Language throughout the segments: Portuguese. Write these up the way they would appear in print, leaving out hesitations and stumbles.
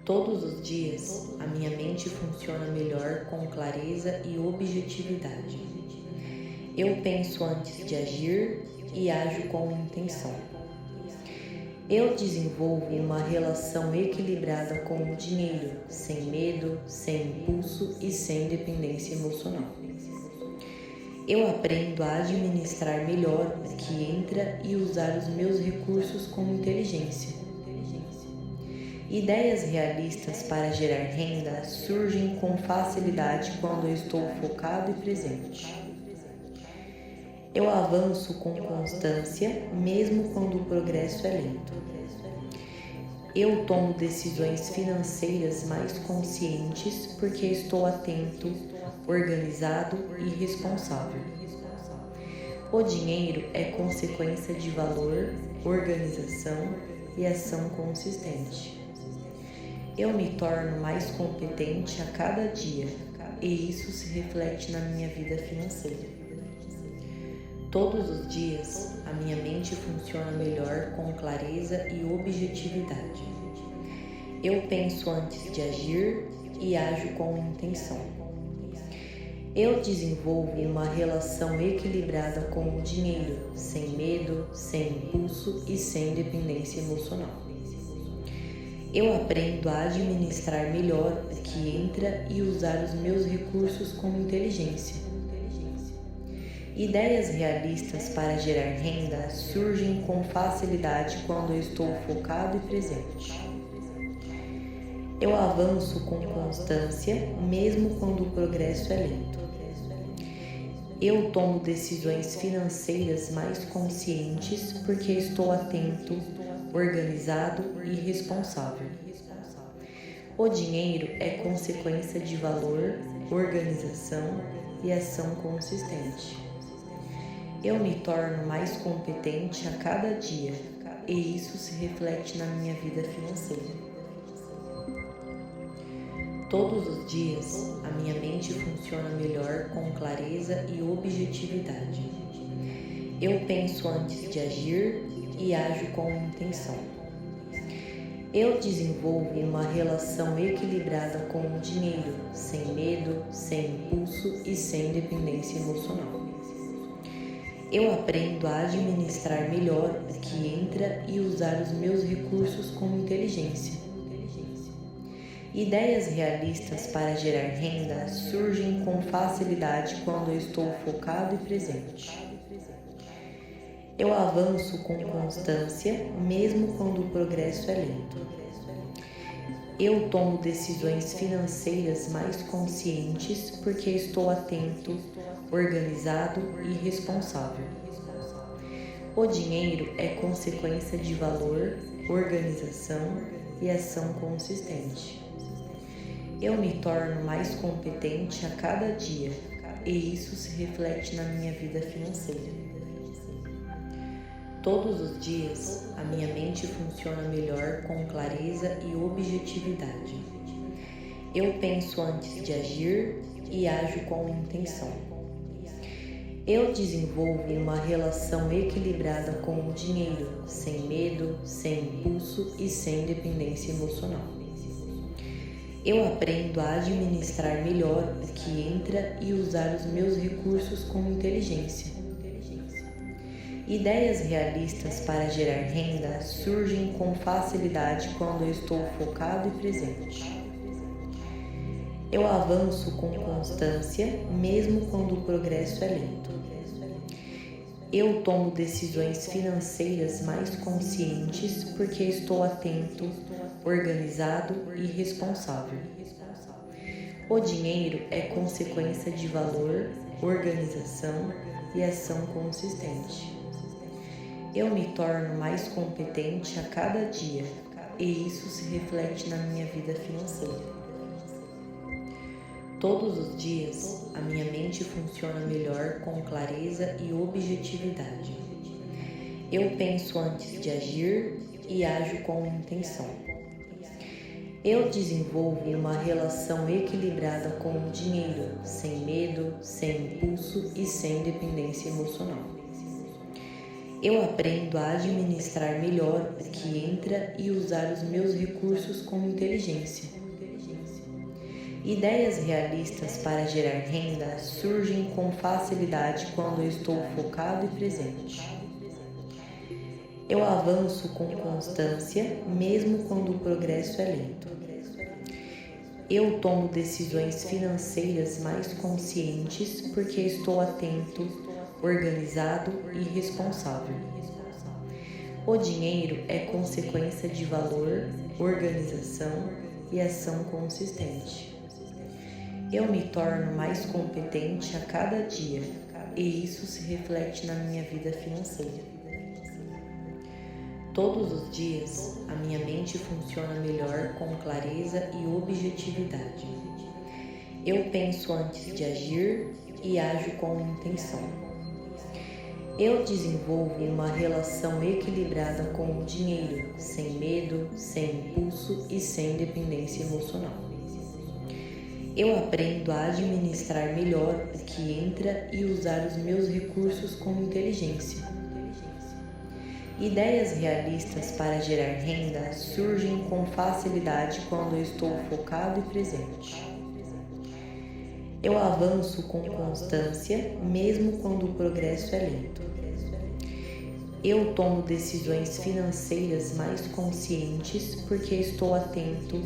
Todos os dias, a minha mente funciona melhor com clareza e objetividade. Eu penso antes de agir e ajo com intenção. Eu desenvolvo uma relação equilibrada com o dinheiro, sem medo, sem impulso e sem dependência emocional. Eu aprendo a administrar melhor o que entra e usar os meus recursos com inteligência. Ideias realistas para gerar renda surgem com facilidade quando eu estou focado e presente. Eu avanço com constância, mesmo quando o progresso é lento. Eu tomo decisões financeiras mais conscientes porque estou atento, organizado e responsável. O dinheiro é consequência de valor, organização e ação consistente. Eu me torno mais competente a cada dia e isso se reflete na minha vida financeira. Todos os dias, a minha mente funciona melhor com clareza e objetividade. Eu penso antes de agir e ajo com intenção. Eu desenvolvo uma relação equilibrada com o dinheiro, sem medo, sem impulso e sem dependência emocional. Eu aprendo a administrar melhor o que entra e usar os meus recursos com inteligência. Ideias realistas para gerar renda surgem com facilidade quando eu estou focado e presente. Eu avanço com constância, mesmo quando o progresso é lento. Eu tomo decisões financeiras mais conscientes porque estou atento, organizado e responsável. O dinheiro é consequência de valor, organização e ação consistente. Eu me torno mais competente a cada dia e isso se reflete na minha vida financeira. Todos os dias, a minha mente funciona melhor com clareza e objetividade. Eu penso antes de agir e ajo com intenção. Eu desenvolvo uma relação equilibrada com o dinheiro, sem medo, sem impulso e sem dependência emocional. Eu aprendo a administrar melhor o que entra e usar os meus recursos com inteligência. Ideias realistas para gerar renda surgem com facilidade quando eu estou focado e presente. Eu avanço com constância, mesmo quando o progresso é lento. Eu tomo decisões financeiras mais conscientes porque estou atento, organizado e responsável. O dinheiro é consequência de valor, organização e ação consistente. Eu me torno mais competente a cada dia e isso se reflete na minha vida financeira. Todos os dias, a minha mente funciona melhor com clareza e objetividade. Eu penso antes de agir e ajo com intenção. Eu desenvolvo uma relação equilibrada com o dinheiro, sem medo, sem impulso e sem dependência emocional. Eu aprendo a administrar melhor o que entra e usar os meus recursos com inteligência. Ideias realistas para gerar renda surgem com facilidade quando eu estou focado e presente. Eu avanço com constância, mesmo quando o progresso é lento. Eu tomo decisões financeiras mais conscientes porque estou atento, organizado e responsável. O dinheiro é consequência de valor, organização e ação consistente. Eu me torno mais competente a cada dia e isso se reflete na minha vida financeira. Todos os dias, a minha mente funciona melhor com clareza e objetividade. Eu penso antes de agir e ajo com intenção. Eu desenvolvo uma relação equilibrada com o dinheiro, sem medo, sem impulso e sem dependência emocional. Eu aprendo a administrar melhor o que entra e usar os meus recursos com inteligência. Ideias realistas para gerar renda surgem com facilidade quando eu estou focado e presente. Eu avanço com constância, mesmo quando o progresso é lento. Eu tomo decisões financeiras mais conscientes porque estou atento, organizado e responsável. O dinheiro é consequência de valor, organização e ação consistente. Eu me torno mais competente a cada dia e isso se reflete na minha vida financeira. Todos os dias, a minha mente funciona melhor com clareza e objetividade. Eu penso antes de agir e ajo com intenção. Eu desenvolvo uma relação equilibrada com o dinheiro, sem medo, sem impulso e sem dependência emocional. Eu aprendo a administrar melhor o que entra e usar os meus recursos com inteligência. Ideias realistas para gerar renda surgem com facilidade quando eu estou focado e presente. Eu avanço com constância, mesmo quando o progresso é lento. Eu tomo decisões financeiras mais conscientes porque estou atento,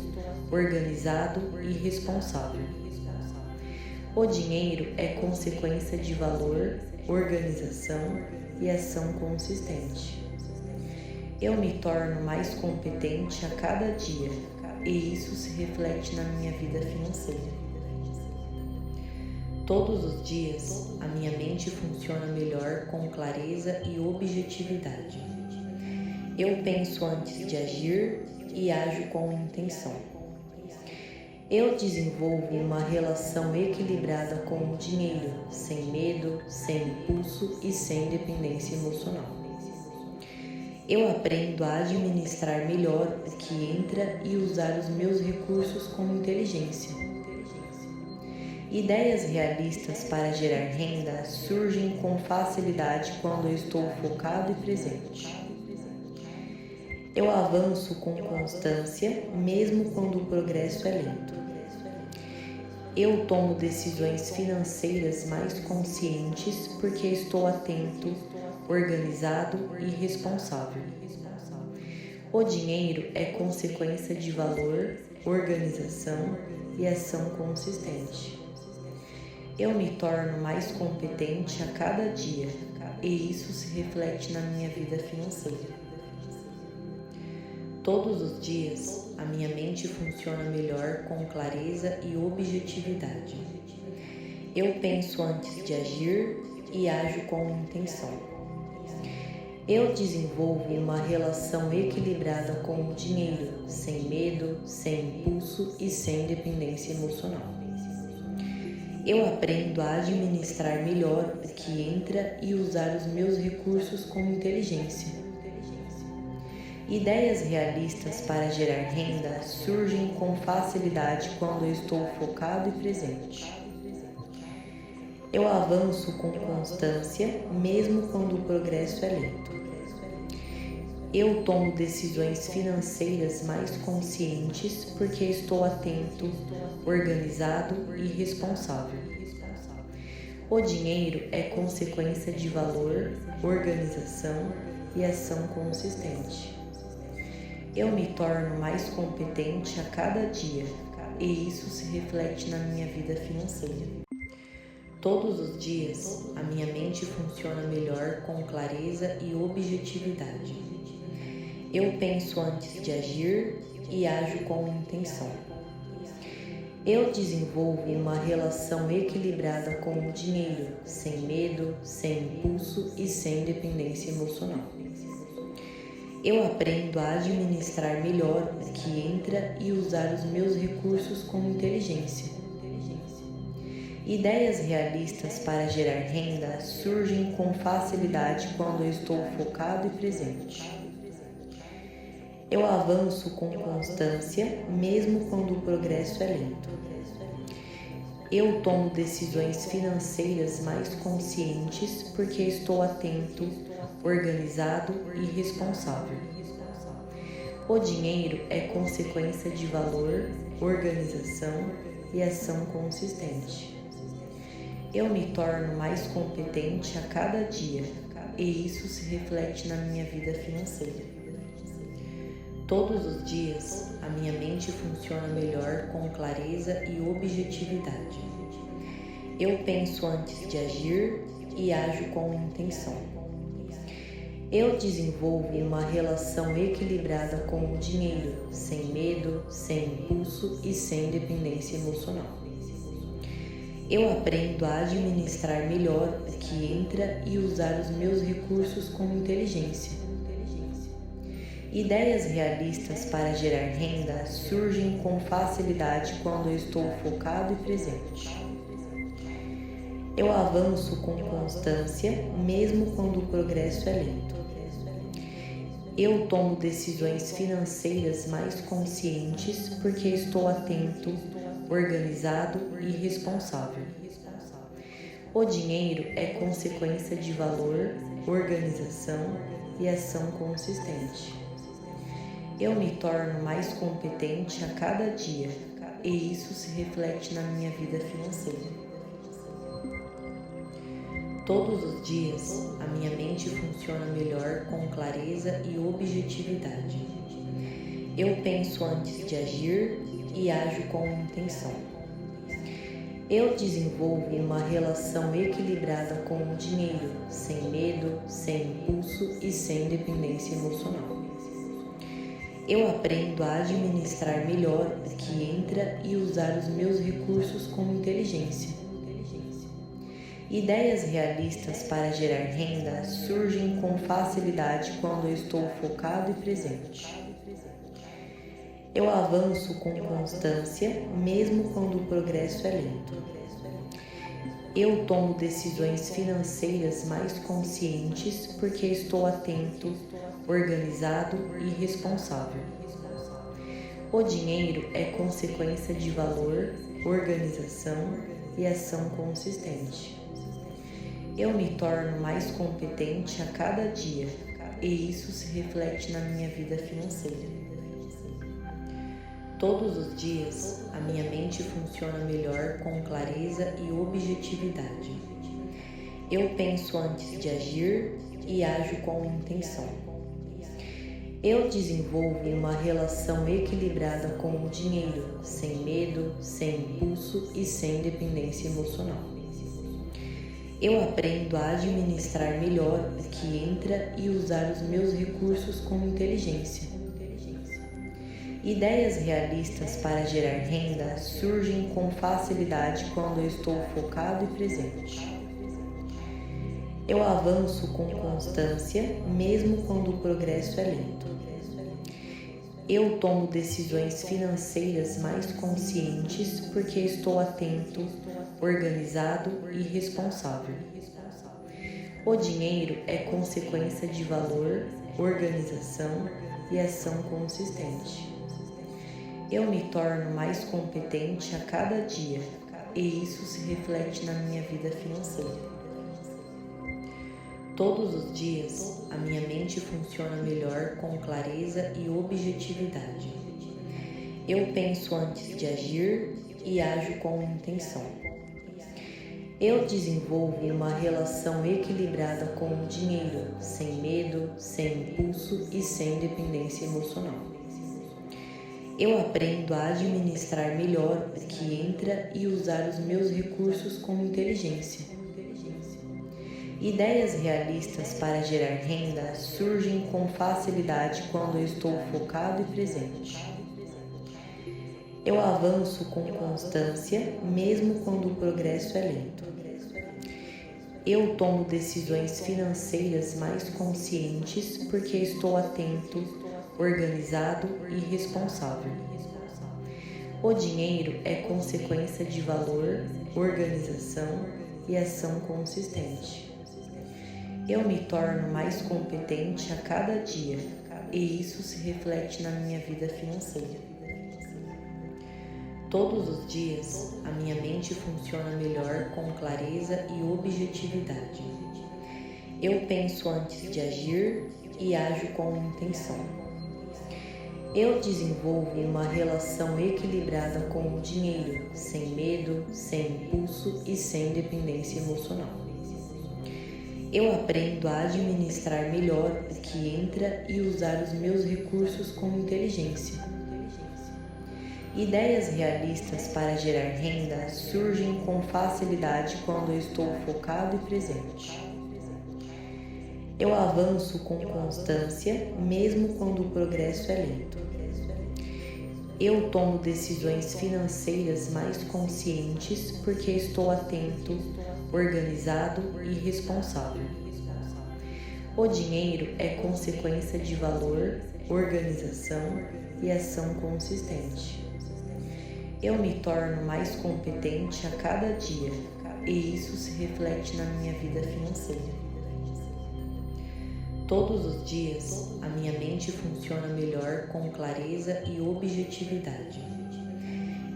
organizado e responsável. O dinheiro é consequência de valor, organização e ação consistente. Eu me torno mais competente a cada dia e isso se reflete na minha vida financeira. Todos os dias, a minha mente funciona melhor com clareza e objetividade. Eu penso antes de agir e ajo com intenção. Eu desenvolvo uma relação equilibrada com o dinheiro, sem medo, sem impulso e sem dependência emocional. Eu aprendo a administrar melhor o que entra e usar os meus recursos com inteligência. Ideias realistas para gerar renda surgem com facilidade quando eu estou focado e presente. Eu avanço com constância, mesmo quando o progresso é lento. Eu tomo decisões financeiras mais conscientes porque estou atento, organizado e responsável. O dinheiro é consequência de valor, organização e ação consistente. Eu me torno mais competente a cada dia e isso se reflete na minha vida financeira. Todos os dias, a minha mente funciona melhor com clareza e objetividade. Eu penso antes de agir e ajo com intenção. Eu desenvolvo uma relação equilibrada com o dinheiro, sem medo, sem impulso e sem dependência emocional. Eu aprendo a administrar melhor o que entra e usar os meus recursos com inteligência. Ideias realistas para gerar renda surgem com facilidade quando eu estou focado e presente. Eu avanço com constância, mesmo quando o progresso é lento. Eu tomo decisões financeiras mais conscientes porque estou atento, organizado e responsável. O dinheiro é consequência de valor, organização e ação consistente. Eu me torno mais competente a cada dia e isso se reflete na minha vida financeira. Todos os dias, a minha mente funciona melhor com clareza e objetividade. Eu penso antes de agir e ajo com intenção. Eu desenvolvo uma relação equilibrada com o dinheiro, sem medo, sem impulso e sem dependência emocional. Eu aprendo a administrar melhor o que entra e usar os meus recursos com inteligência. Ideias realistas para gerar renda surgem com facilidade quando eu estou focado e presente. Eu avanço com constância, mesmo quando o progresso é lento. Eu tomo decisões financeiras mais conscientes porque estou atento, organizado e responsável. O dinheiro é consequência de valor, organização e ação consistente. Eu me torno mais competente a cada dia, e isso se reflete na minha vida financeira. Todos os dias, a minha mente funciona melhor com clareza e objetividade. Eu penso antes de agir e ajo com intenção. Eu desenvolvo uma relação equilibrada com o dinheiro, sem medo, sem impulso e sem dependência emocional. Eu aprendo a administrar melhor o que entra e usar os meus recursos com inteligência. Ideias realistas para gerar renda surgem com facilidade quando eu estou focado e presente. Eu avanço com constância, mesmo quando o progresso é lento. Eu tomo decisões financeiras mais conscientes porque estou atento, organizado e responsável. O dinheiro é consequência de valor, organização e ação consistente. Eu me torno mais competente a cada dia, e isso se reflete na minha vida financeira. Todos os dias, a minha mente funciona melhor com clareza e objetividade. Eu penso antes de agir e ajo com intenção. Eu desenvolvo uma relação equilibrada com o dinheiro, sem medo, sem impulso e sem dependência emocional. Eu aprendo a administrar melhor o que entra e usar os meus recursos com inteligência. Ideias realistas para gerar renda surgem com facilidade quando eu estou focado e presente. Eu avanço com constância, mesmo quando o progresso é lento. Eu tomo decisões financeiras mais conscientes porque estou atento, organizado e responsável. O dinheiro é consequência de valor, organização e ação consistente. Eu me torno mais competente a cada dia, e isso se reflete na minha vida financeira. Todos os dias, a minha mente funciona melhor com clareza e objetividade. Eu penso antes de agir e ajo com intenção. Eu desenvolvo uma relação equilibrada com o dinheiro, sem medo, sem impulso e sem dependência emocional. Eu aprendo a administrar melhor o que entra e usar os meus recursos com inteligência. Ideias realistas para gerar renda surgem com facilidade quando eu estou focado e presente. Eu avanço com constância, mesmo quando o progresso é lento. Eu tomo decisões financeiras mais conscientes porque estou atento, organizado e responsável. O dinheiro é consequência de valor, organização e ação consistente. Eu me torno mais competente a cada dia, e isso se reflete na minha vida financeira. Todos os dias, a minha mente funciona melhor com clareza e objetividade. Eu penso antes de agir e ajo com intenção. Eu desenvolvo uma relação equilibrada com o dinheiro, sem medo, sem impulso e sem dependência emocional. Eu aprendo a administrar melhor o que entra e usar os meus recursos com inteligência. Ideias realistas para gerar renda surgem com facilidade quando eu estou focado e presente. Eu avanço com constância, mesmo quando o progresso é lento. Eu tomo decisões financeiras mais conscientes porque estou atento, organizado e responsável. O dinheiro é consequência de valor, organização e ação consistente. Eu me torno mais competente a cada dia, e isso se reflete na minha vida financeira. Todos os dias, a minha mente funciona melhor com clareza e objetividade. Eu penso antes de agir e ajo com intenção. Eu desenvolvo uma relação equilibrada com o dinheiro, sem medo, sem impulso e sem dependência emocional. Eu aprendo a administrar melhor o que entra e usar os meus recursos com inteligência. Ideias realistas para gerar renda surgem com facilidade quando eu estou focado e presente. Eu avanço com constância, mesmo quando o progresso é lento. Eu tomo decisões financeiras mais conscientes porque estou atento, organizado e responsável. O dinheiro é consequência de valor, organização e ação consistente. Eu me torno mais competente a cada dia e isso se reflete na minha vida financeira. Todos os dias, a minha mente funciona melhor com clareza e objetividade.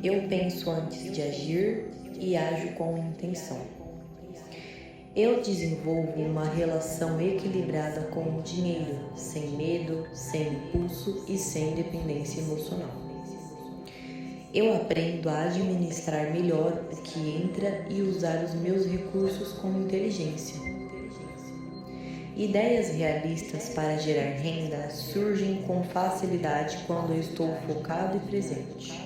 Eu penso antes de agir e ajo com intenção. Eu desenvolvo uma relação equilibrada com o dinheiro, sem medo, sem impulso e sem dependência emocional. Eu aprendo a administrar melhor o que entra e usar os meus recursos com inteligência. Ideias realistas para gerar renda surgem com facilidade quando eu estou focado e presente.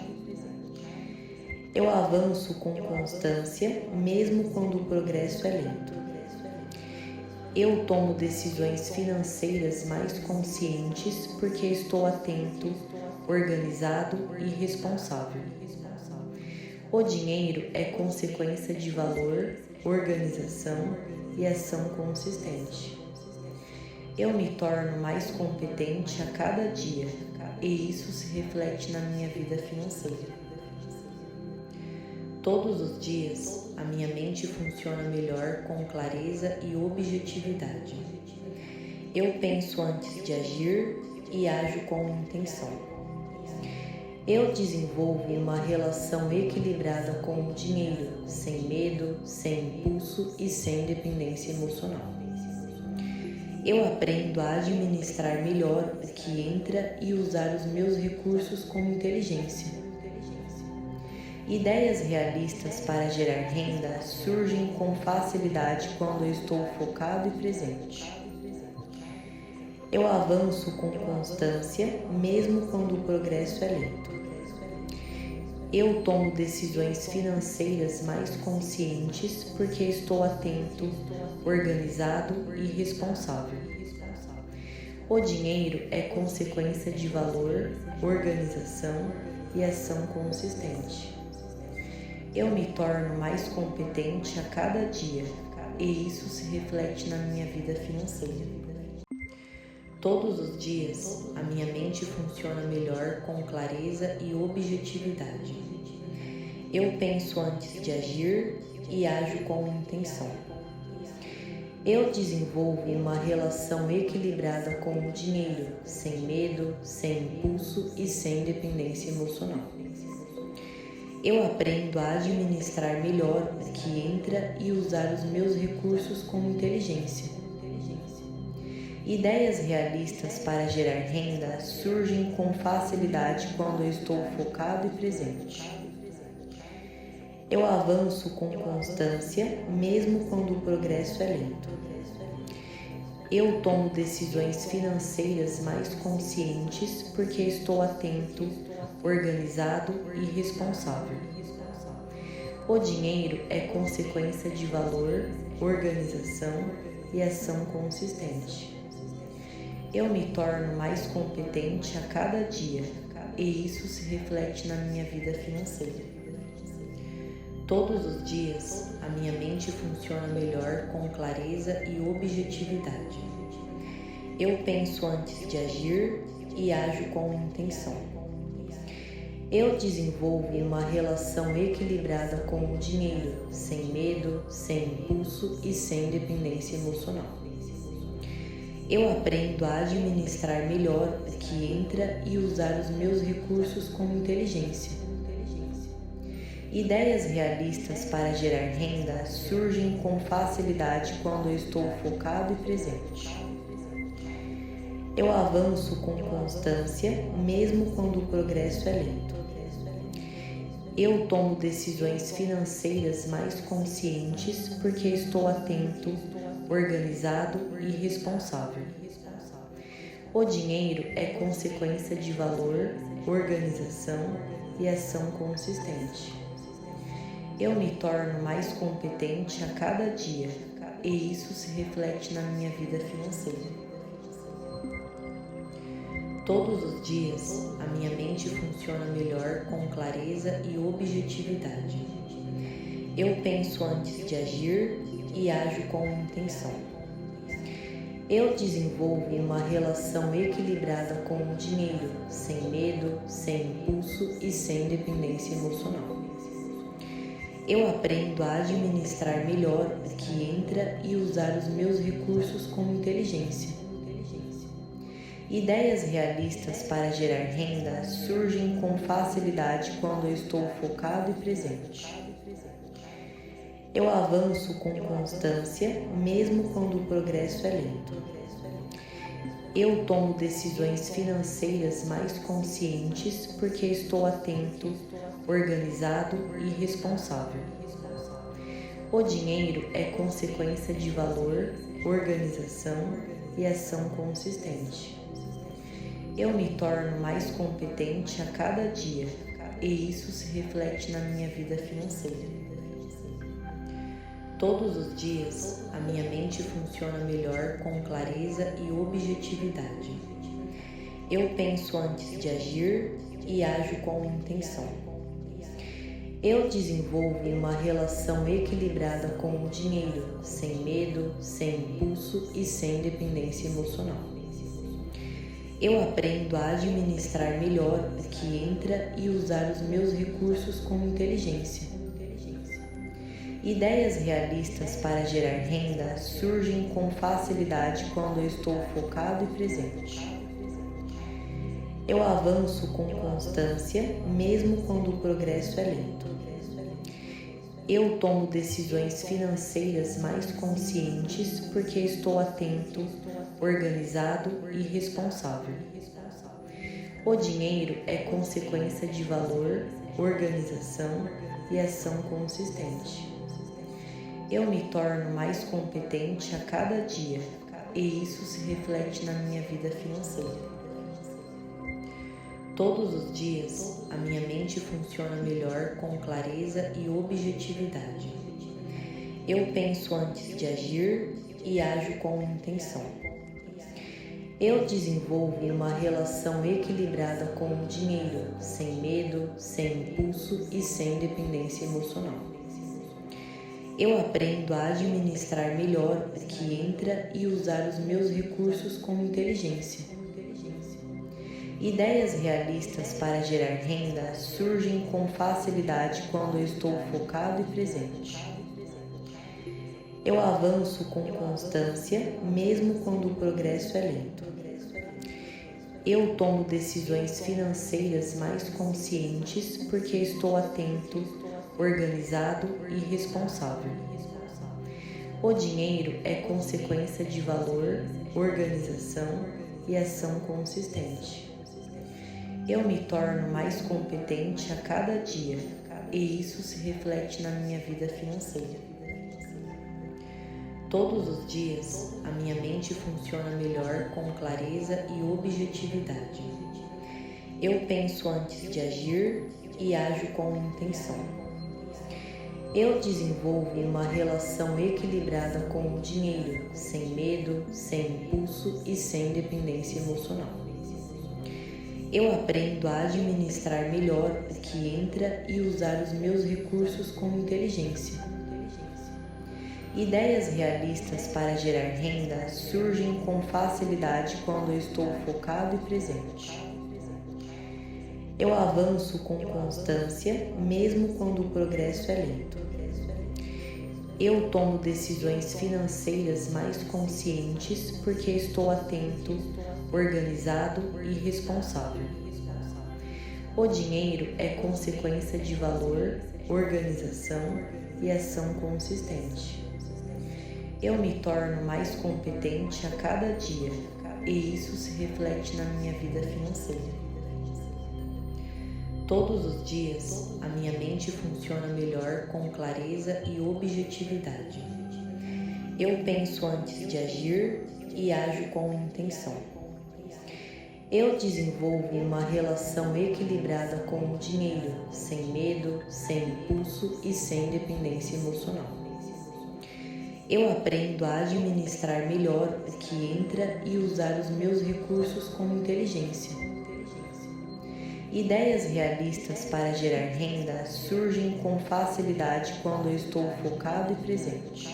Eu avanço com constância, mesmo quando o progresso é lento. Eu tomo decisões financeiras mais conscientes porque estou atento, organizado e responsável. O dinheiro é consequência de valor, organização e ação consistente. Eu me torno mais competente a cada dia e isso se reflete na minha vida financeira. Todos os dias, a minha mente funciona melhor com clareza e objetividade. Eu penso antes de agir e ajo com intenção. Eu desenvolvo uma relação equilibrada com o dinheiro, sem medo, sem impulso e sem dependência emocional. Eu aprendo a administrar melhor o que entra e usar os meus recursos com inteligência. Ideias realistas para gerar renda surgem com facilidade quando eu estou focado e presente. Eu avanço com constância, mesmo quando o progresso é lento. Eu tomo decisões financeiras mais conscientes porque estou atento, organizado e responsável. O dinheiro é consequência de valor, organização e ação consistente. Eu me torno mais competente a cada dia e isso se reflete na minha vida financeira. Todos os dias, a minha mente funciona melhor com clareza e objetividade. Eu penso antes de agir e ajo com intenção. Eu desenvolvo uma relação equilibrada com o dinheiro, sem medo, sem impulso e sem dependência emocional. Eu aprendo a administrar melhor o que entra e usar os meus recursos com inteligência. Ideias realistas para gerar renda surgem com facilidade quando eu estou focado e presente. Eu avanço com constância, mesmo quando o progresso é lento. Eu tomo decisões financeiras mais conscientes porque estou atento, organizado e responsável. O dinheiro é consequência de valor, organização e ação consistente. Eu me torno mais competente a cada dia e isso se reflete na minha vida financeira. Todos os dias, a minha mente funciona melhor com clareza e objetividade. Eu penso antes de agir e ajo com intenção. Eu desenvolvo uma relação equilibrada com o dinheiro, sem medo, sem impulso e sem dependência emocional. Eu aprendo a administrar melhor o que entra e usar os meus recursos com inteligência. Ideias realistas para gerar renda surgem com facilidade quando eu estou focado e presente. Eu avanço com constância, mesmo quando o progresso é lento. Eu tomo decisões financeiras mais conscientes porque estou atento, organizado e responsável. O dinheiro é consequência de valor, organização e ação consistente. Eu me torno mais competente a cada dia e isso se reflete na minha vida financeira. Todos os dias, a minha mente funciona melhor com clareza e objetividade. Eu penso antes de agir e ajo com intenção. Eu desenvolvo uma relação equilibrada com o dinheiro, sem medo, sem impulso e sem dependência emocional. Eu aprendo a administrar melhor o que entra e usar os meus recursos com inteligência. Ideias realistas para gerar renda surgem com facilidade quando eu estou focado e presente. Eu avanço com constância, mesmo quando o progresso é lento. Eu tomo decisões financeiras mais conscientes porque estou atento, organizado e responsável. O dinheiro é consequência de valor, organização e ação consistente. Eu me torno mais competente a cada dia e isso se reflete na minha vida financeira. Todos os dias, a minha mente funciona melhor com clareza e objetividade. Eu penso antes de agir e ajo com intenção. Eu desenvolvo uma relação equilibrada com o dinheiro, sem medo, sem impulso e sem dependência emocional. Eu aprendo a administrar melhor o que entra e usar os meus recursos com inteligência. Ideias realistas para gerar renda surgem com facilidade quando eu estou focado e presente. Eu avanço com constância, mesmo quando o progresso é lento. Eu tomo decisões financeiras mais conscientes porque estou atento, organizado e responsável. O dinheiro é consequência de valor, organização e ação consistente. Eu me torno mais competente a cada dia e isso se reflete na minha vida financeira. Todos os dias, a minha mente funciona melhor com clareza e objetividade. Eu penso antes de agir e ajo com intenção. Eu desenvolvo uma relação equilibrada com o dinheiro, sem medo, sem impulso e sem dependência emocional. Eu aprendo a administrar melhor o que entra e usar os meus recursos com inteligência. Ideias realistas para gerar renda surgem com facilidade quando eu estou focado e presente. Eu avanço com constância, mesmo quando o progresso é lento. Eu tomo decisões financeiras mais conscientes porque estou atento, organizado e responsável. O dinheiro é consequência de valor, organização e ação consistente. Eu me torno mais competente a cada dia e isso se reflete na minha vida financeira. Todos os dias, a minha mente funciona melhor com clareza e objetividade. Eu penso antes de agir e ajo com intenção. Eu desenvolvo uma relação equilibrada com o dinheiro, sem medo, sem impulso e sem dependência emocional. Eu aprendo a administrar melhor o que entra e usar os meus recursos com inteligência. Ideias realistas para gerar renda surgem com facilidade quando eu estou focado e presente. Eu avanço com constância, mesmo quando o progresso é lento. Eu tomo decisões financeiras mais conscientes porque estou atento, organizado e responsável. O dinheiro é consequência de valor, organização e ação consistente. Eu me torno mais competente a cada dia, e isso se reflete na minha vida financeira. Todos os dias, a minha mente funciona melhor com clareza e objetividade. Eu penso antes de agir e ajo com intenção. Eu desenvolvo uma relação equilibrada com o dinheiro, sem medo, sem impulso e sem dependência emocional. Eu aprendo a administrar melhor o que entra e usar os meus recursos com inteligência. Ideias realistas para gerar renda surgem com facilidade quando eu estou focado e presente.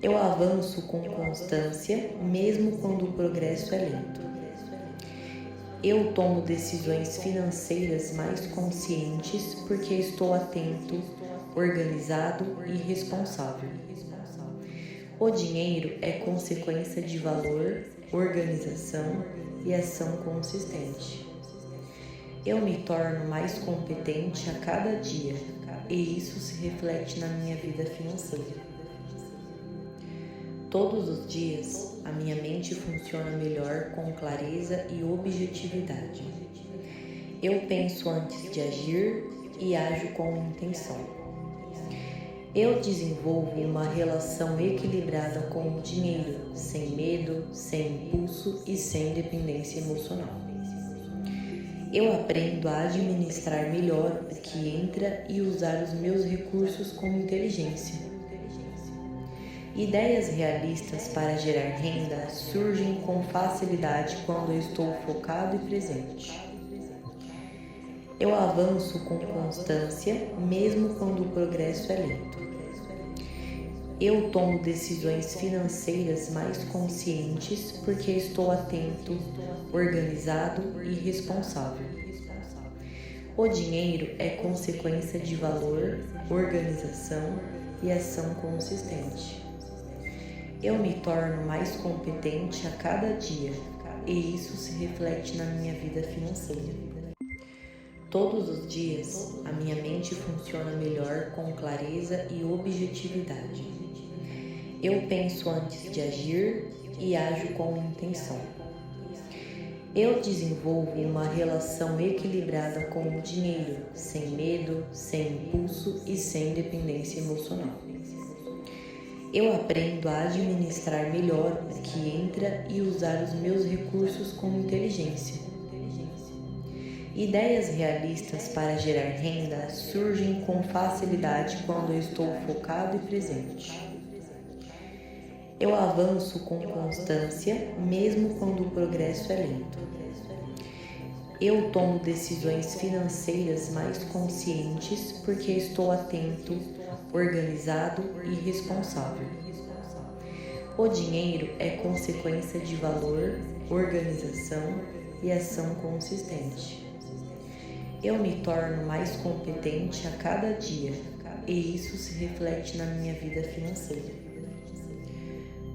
Eu avanço com constância, mesmo quando o progresso é lento. Eu tomo decisões financeiras mais conscientes porque estou atento, organizado e responsável. O dinheiro é consequência de valor, organização e ação consistente. Eu me torno mais competente a cada dia, e isso se reflete na minha vida financeira. Todos os dias, a minha mente funciona melhor com clareza e objetividade. Eu penso antes de agir e ajo com intenção. Eu desenvolvo uma relação equilibrada com o dinheiro, sem medo, sem impulso e sem dependência emocional. Eu aprendo a administrar melhor o que entra e usar os meus recursos com inteligência. Ideias realistas para gerar renda surgem com facilidade quando eu estou focado e presente. Eu avanço com constância, mesmo quando o progresso é lento. Eu tomo decisões financeiras mais conscientes porque estou atento, organizado e responsável. O dinheiro é consequência de valor, organização e ação consistente. Eu me torno mais competente a cada dia, e isso se reflete na minha vida financeira. Todos os dias, a minha mente funciona melhor com clareza e objetividade. Eu penso antes de agir e ajo com intenção. Eu desenvolvo uma relação equilibrada com o dinheiro, sem medo, sem impulso e sem dependência emocional. Eu aprendo a administrar melhor o que entra e usar os meus recursos com inteligência. Ideias realistas para gerar renda surgem com facilidade quando eu estou focado e presente. Eu avanço com constância, mesmo quando o progresso é lento. Eu tomo decisões financeiras mais conscientes porque estou atento, organizado e responsável. O dinheiro é consequência de valor, organização e ação consistente. Eu me torno mais competente a cada dia, e isso se reflete na minha vida financeira.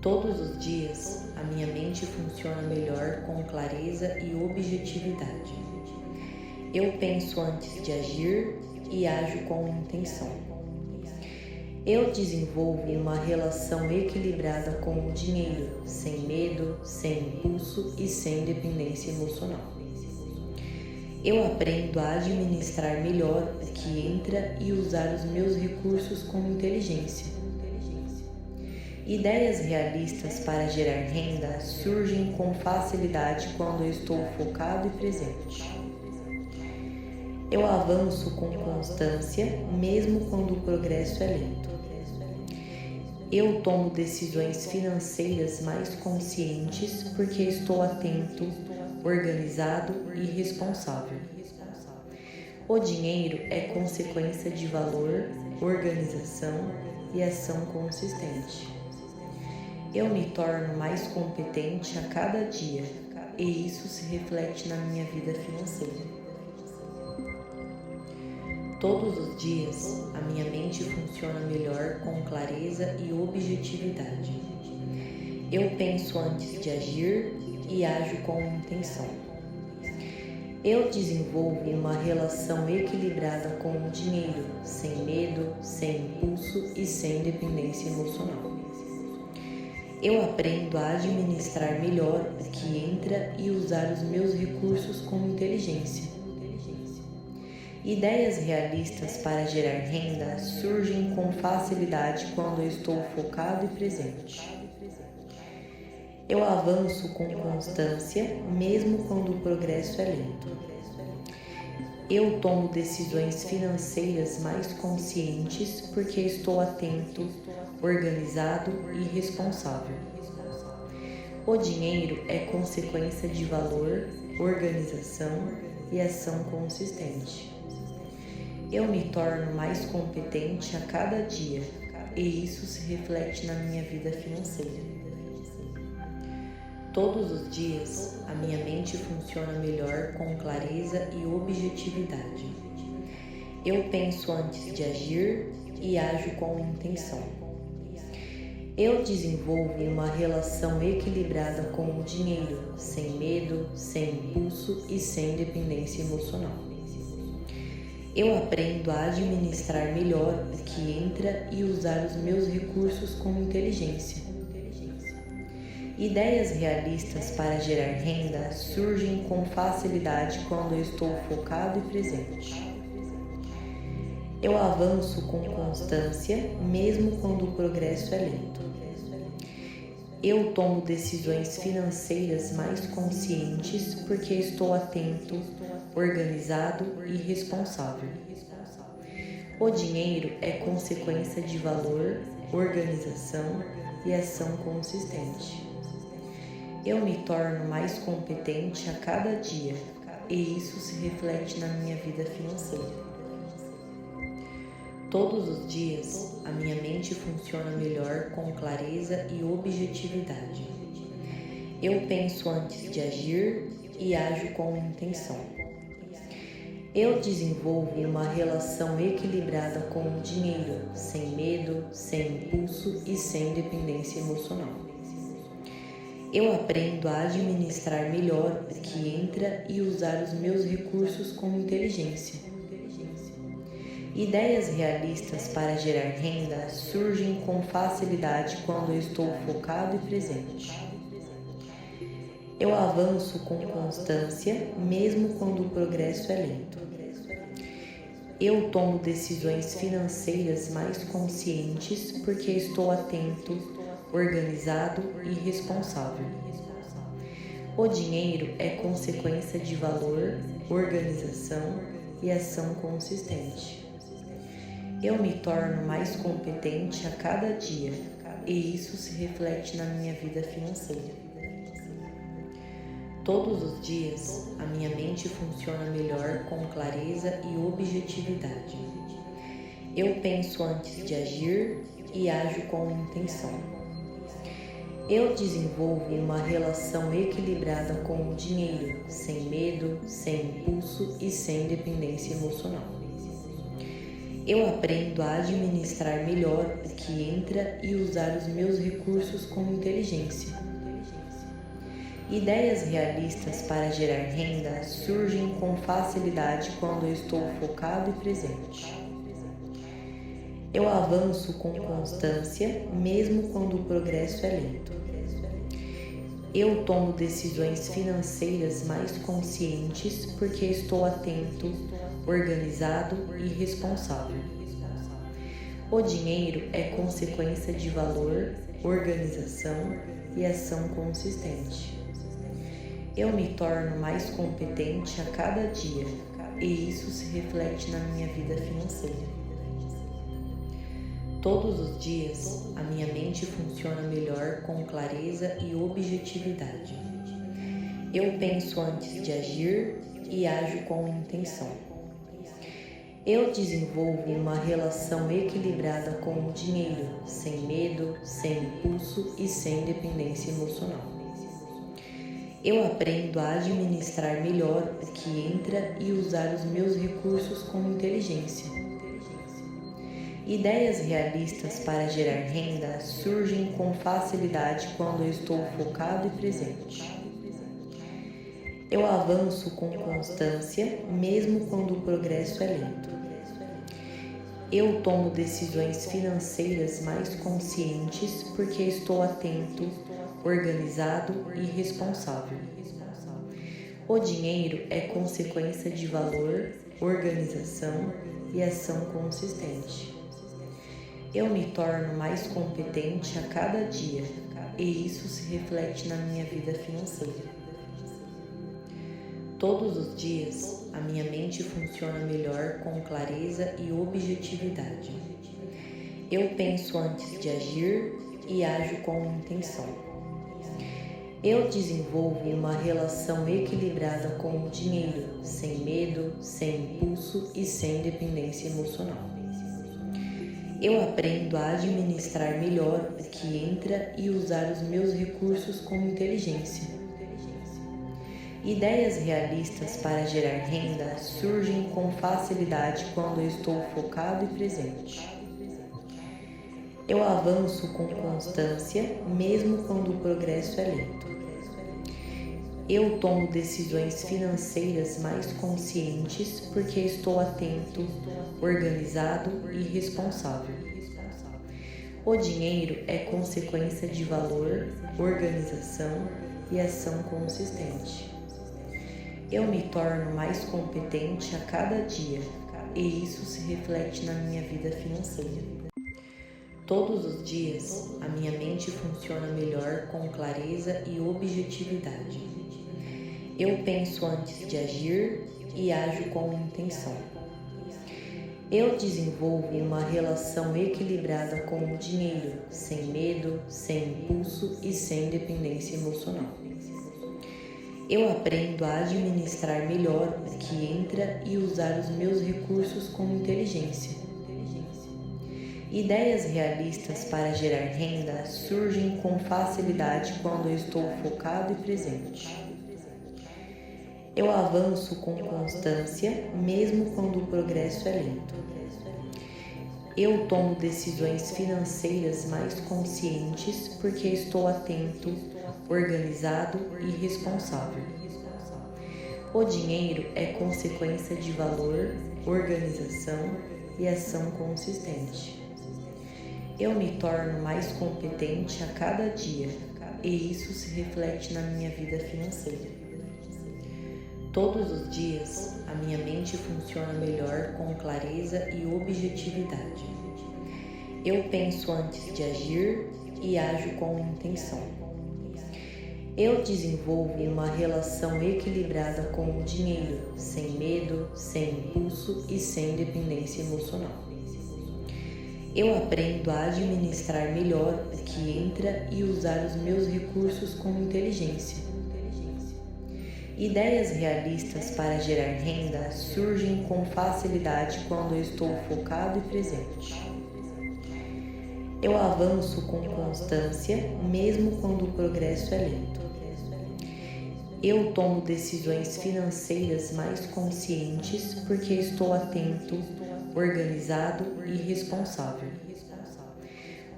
Todos os dias, a minha mente funciona melhor com clareza e objetividade. Eu penso antes de agir e ajo com intenção. Eu desenvolvo uma relação equilibrada com o dinheiro, sem medo, sem impulso e sem dependência emocional. Eu aprendo a administrar melhor o que entra e usar os meus recursos com inteligência. Ideias realistas para gerar renda surgem com facilidade quando eu estou focado e presente. Eu avanço com constância, mesmo quando o progresso é lento. Eu tomo decisões financeiras mais conscientes porque estou atento, organizado e responsável. O dinheiro é consequência de valor, organização e ação consistente. Eu me torno mais competente a cada dia, e isso se reflete na minha vida financeira. Todos os dias, a minha mente funciona melhor com clareza e objetividade. Eu penso antes de agir e ajo com intenção. Eu desenvolvo uma relação equilibrada com o dinheiro, sem medo, sem impulso e sem dependência emocional. Eu aprendo a administrar melhor o que entra e usar os meus recursos com inteligência. Ideias realistas para gerar renda surgem com facilidade quando eu estou focado e presente. Eu avanço com constância, mesmo quando o progresso é lento. Eu tomo decisões financeiras mais conscientes porque estou atento, organizado e responsável. O dinheiro é consequência de valor, organização e ação consistente. Eu me torno mais competente a cada dia e isso se reflete na minha vida financeira. Todos os dias, a minha mente funciona melhor com clareza e objetividade. Eu penso antes de agir e ajo com intenção. Eu desenvolvo uma relação equilibrada com o dinheiro, sem medo, sem impulso e sem dependência emocional. Eu aprendo a administrar melhor o que entra e usar os meus recursos com inteligência. Ideias realistas para gerar renda surgem com facilidade quando eu estou focado e presente. Eu avanço com constância, mesmo quando o progresso é lento. Eu tomo decisões financeiras mais conscientes porque estou atento, organizado e responsável. O dinheiro é consequência de valor, organização e ação consistente. Eu me torno mais competente a cada dia e isso se reflete na minha vida financeira. Todos os dias, a minha mente funciona melhor com clareza e objetividade. Eu penso antes de agir e ajo com intenção. Eu desenvolvo uma relação equilibrada com o dinheiro, sem medo, sem impulso e sem dependência emocional. Eu aprendo a administrar melhor o que entra e usar os meus recursos com inteligência. Ideias realistas para gerar renda surgem com facilidade quando eu estou focado e presente. Eu avanço com constância, mesmo quando o progresso é lento. Eu tomo decisões financeiras mais conscientes porque estou atento, organizado e responsável. O dinheiro é consequência de valor, organização e ação consistente. Eu me torno mais competente a cada dia e isso se reflete na minha vida financeira. Todos os dias, a minha mente funciona melhor com clareza e objetividade. Eu penso antes de agir e ajo com intenção. Eu desenvolvo uma relação equilibrada com o dinheiro, sem medo, sem impulso e sem dependência emocional. Eu aprendo a administrar melhor o que entra e usar os meus recursos com inteligência. Ideias realistas para gerar renda surgem com facilidade quando eu estou focado e presente. Eu avanço com constância, mesmo quando o progresso é lento. Eu tomo decisões financeiras mais conscientes porque estou atento, organizado e responsável. O dinheiro é consequência de valor, organização e ação consistente. Eu me torno mais competente a cada dia e isso se reflete na minha vida financeira. Todos os dias, a minha mente funciona melhor com clareza e objetividade. Eu penso antes de agir e ajo com intenção. Eu desenvolvo uma relação equilibrada com o dinheiro, sem medo, sem impulso e sem dependência emocional. Eu aprendo a administrar melhor o que entra e usar os meus recursos com inteligência. Ideias realistas para gerar renda surgem com facilidade quando eu estou focado e presente. Eu avanço com constância, mesmo quando o progresso é lento. Eu tomo decisões financeiras mais conscientes porque estou atento, organizado e responsável. O dinheiro é consequência de valor, organização e ação consistente. Eu me torno mais competente a cada dia e isso se reflete na minha vida financeira. Todos os dias, a minha mente funciona melhor com clareza e objetividade. Eu penso antes de agir e ajo com intenção. Eu desenvolvo uma relação equilibrada com o dinheiro, sem medo, sem impulso e sem dependência emocional. Eu aprendo a administrar melhor o que entra e usar os meus recursos com inteligência. Ideias realistas para gerar renda surgem com facilidade quando eu estou focado e presente. Eu avanço com constância, mesmo quando o progresso é lento. Eu tomo decisões financeiras mais conscientes porque estou atento, organizado e responsável. O dinheiro é consequência de valor, organização e ação consistente. Eu me torno mais competente a cada dia e isso se reflete na minha vida financeira. Todos os dias, a minha mente funciona melhor com clareza e objetividade. Eu penso antes de agir e ajo com intenção. Eu desenvolvo uma relação equilibrada com o dinheiro, sem medo, sem impulso e sem dependência emocional. Eu aprendo a administrar melhor o que entra e usar os meus recursos com inteligência. Ideias realistas para gerar renda surgem com facilidade quando eu estou focado e presente. Eu avanço com constância, mesmo quando o progresso é lento. Eu tomo decisões financeiras mais conscientes porque estou atento, organizado e responsável. O dinheiro é consequência de valor, organização e ação consistente. Eu me torno mais competente a cada dia e isso se reflete na minha vida financeira. Todos os dias, a minha mente funciona melhor com clareza e objetividade. Eu penso antes de agir e ajo com intenção. Eu desenvolvo uma relação equilibrada com o dinheiro, sem medo, sem impulso e sem dependência emocional. Eu aprendo a administrar melhor o que entra e usar os meus recursos com inteligência. Ideias realistas para gerar renda surgem com facilidade quando eu estou focado e presente. Eu avanço com constância, mesmo quando o progresso é lento. Eu tomo decisões financeiras mais conscientes porque estou atento, organizado e responsável.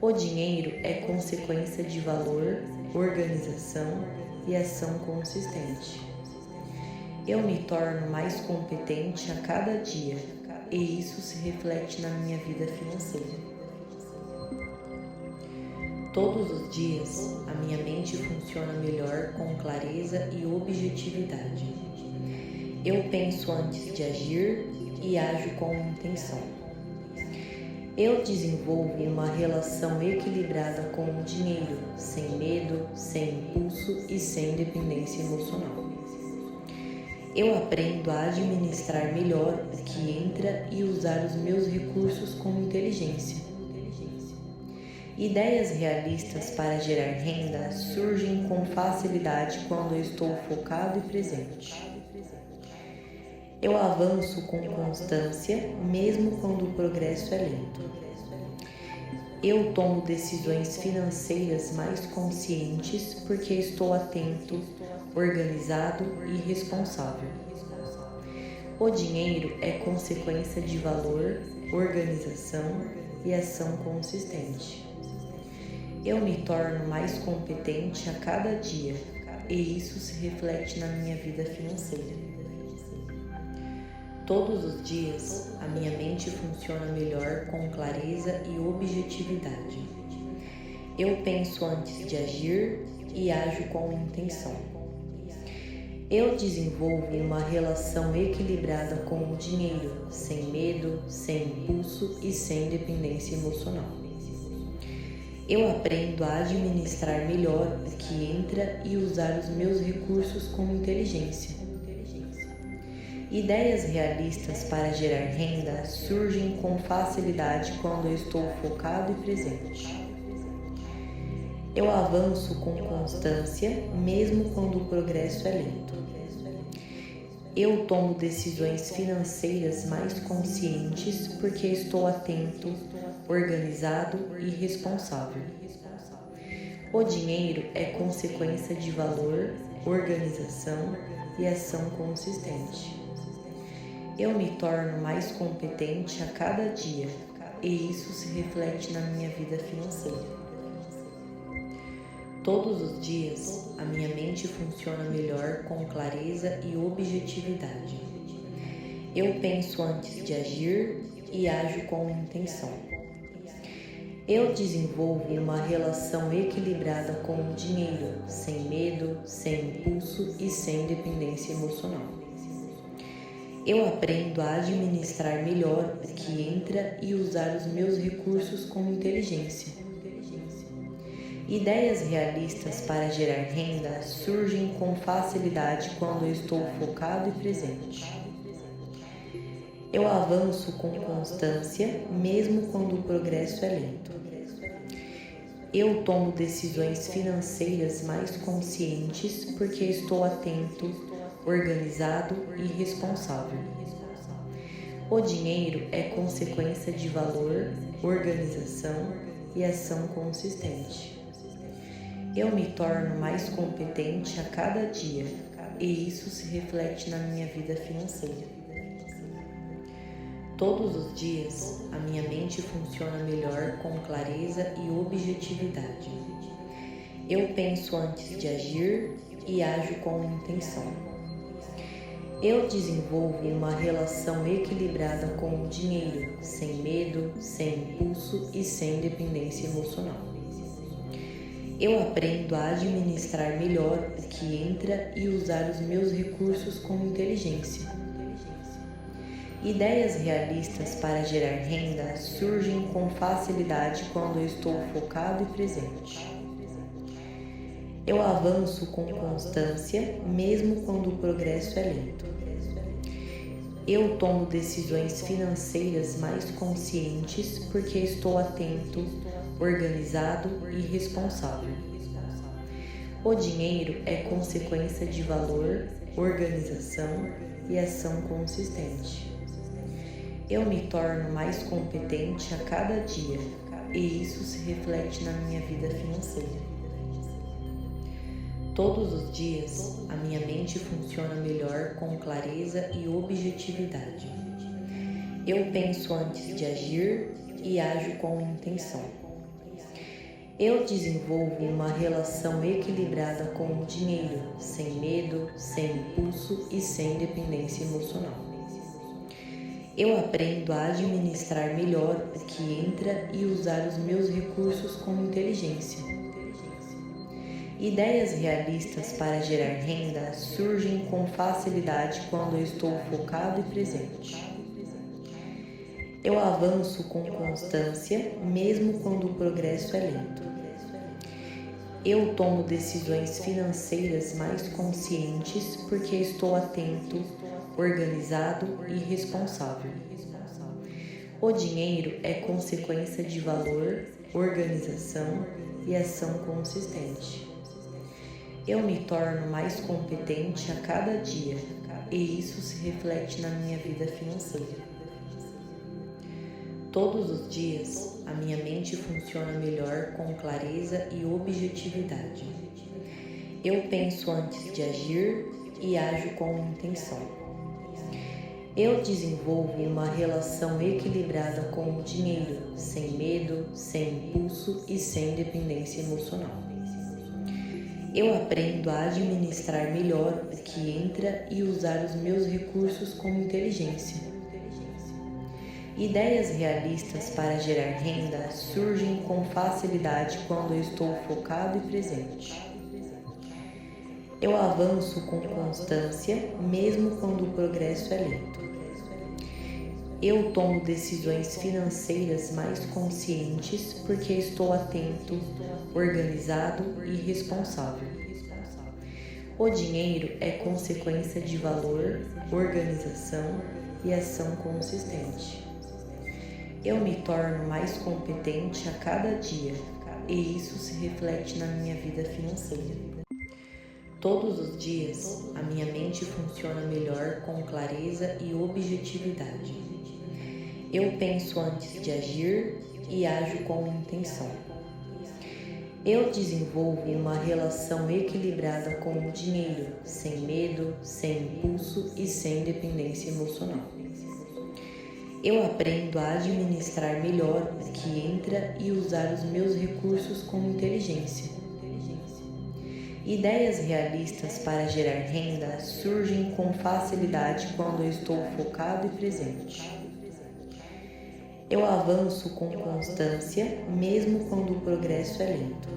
O dinheiro é consequência de valor, organização e ação consistente. Eu me torno mais competente a cada dia e isso se reflete na minha vida financeira. Todos os dias, a minha mente funciona melhor com clareza e objetividade. Eu penso antes de agir e ajo com intenção. Eu desenvolvo uma relação equilibrada com o dinheiro, sem medo, sem impulso e sem dependência emocional. Eu aprendo a administrar melhor o que entra e usar os meus recursos com inteligência. Ideias realistas para gerar renda surgem com facilidade quando eu estou focado e presente. Eu avanço com constância, mesmo quando o progresso é lento. Eu tomo decisões financeiras mais conscientes porque estou atento, organizado e responsável. O dinheiro é consequência de valor, organização e ação consistente. Eu me torno mais competente a cada dia e isso se reflete na minha vida financeira. Todos os dias, a minha mente funciona melhor com clareza e objetividade. Eu penso antes de agir e ajo com intenção. Eu desenvolvo uma relação equilibrada com o dinheiro, sem medo, sem impulso e sem dependência emocional. Eu aprendo a administrar melhor o que entra e usar os meus recursos com inteligência. Ideias realistas para gerar renda surgem com facilidade quando eu estou focado e presente. Eu avanço com constância, mesmo quando o progresso é lento. Eu tomo decisões financeiras mais conscientes porque estou atento, organizado e responsável. O dinheiro é consequência de valor, organização e ação consistente. Eu me torno mais competente a cada dia e isso se reflete na minha vida financeira. Todos os dias, a minha mente funciona melhor com clareza e objetividade. Eu penso antes de agir e ajo com intenção. Eu desenvolvo uma relação equilibrada com o dinheiro, sem medo, sem impulso e sem dependência emocional. Eu aprendo a administrar melhor o que entra e usar os meus recursos com inteligência. Ideias realistas para gerar renda surgem com facilidade quando eu estou focado e presente. Eu avanço com constância, mesmo quando o progresso é lento. Eu tomo decisões financeiras mais conscientes porque estou atento, organizado e responsável. O dinheiro é consequência de valor, organização e ação consistente. Eu me torno mais competente a cada dia e isso se reflete na minha vida financeira. Todos os dias, a minha mente funciona melhor com clareza e objetividade. Eu penso antes de agir e ajo com intenção. Eu desenvolvo uma relação equilibrada com o dinheiro, sem medo, sem impulso e sem dependência emocional. Eu aprendo a administrar melhor o que entra e usar os meus recursos com inteligência. Ideias realistas para gerar renda surgem com facilidade quando eu estou focado e presente. Eu avanço com constância, mesmo quando o progresso é lento. Eu tomo decisões financeiras mais conscientes porque estou atento, organizado e responsável. O dinheiro é consequência de valor, organização e ação consistente. Eu me torno mais competente a cada dia e isso se reflete na minha vida financeira. Todos os dias, a minha mente funciona melhor com clareza e objetividade. Eu penso antes de agir e ajo com intenção. Eu desenvolvo uma relação equilibrada com o dinheiro, sem medo, sem impulso e sem dependência emocional. Eu aprendo a administrar melhor o que entra e usar os meus recursos com inteligência. Ideias realistas para gerar renda surgem com facilidade quando eu estou focado e presente. Eu avanço com constância, mesmo quando o progresso é lento. Eu tomo decisões financeiras mais conscientes porque estou atento, organizado e responsável. O dinheiro é consequência de valor, organização e ação consistente. Eu me torno mais competente a cada dia e isso se reflete na minha vida financeira. Todos os dias, a minha mente funciona melhor com clareza e objetividade. Eu penso antes de agir e ajo com intenção. Eu desenvolvo uma relação equilibrada com o dinheiro, sem medo, sem impulso e sem dependência emocional. Eu aprendo a administrar melhor o que entra e usar os meus recursos com inteligência. Ideias realistas para gerar renda surgem com facilidade quando eu estou focado e presente. Eu avanço com constância, mesmo quando o progresso é lento. Eu tomo decisões financeiras mais conscientes porque estou atento, organizado e responsável. O dinheiro é consequência de valor, organização e ação consistente. Eu me torno mais competente a cada dia e isso se reflete na minha vida financeira. Todos os dias, a minha mente funciona melhor com clareza e objetividade. Eu penso antes de agir e ajo com intenção. Eu desenvolvo uma relação equilibrada com o dinheiro, sem medo, sem impulso e sem dependência emocional. Eu aprendo a administrar melhor o que entra e usar os meus recursos com inteligência. Ideias realistas para gerar renda surgem com facilidade quando eu estou focado e presente. Eu avanço com constância, mesmo quando o progresso é lento.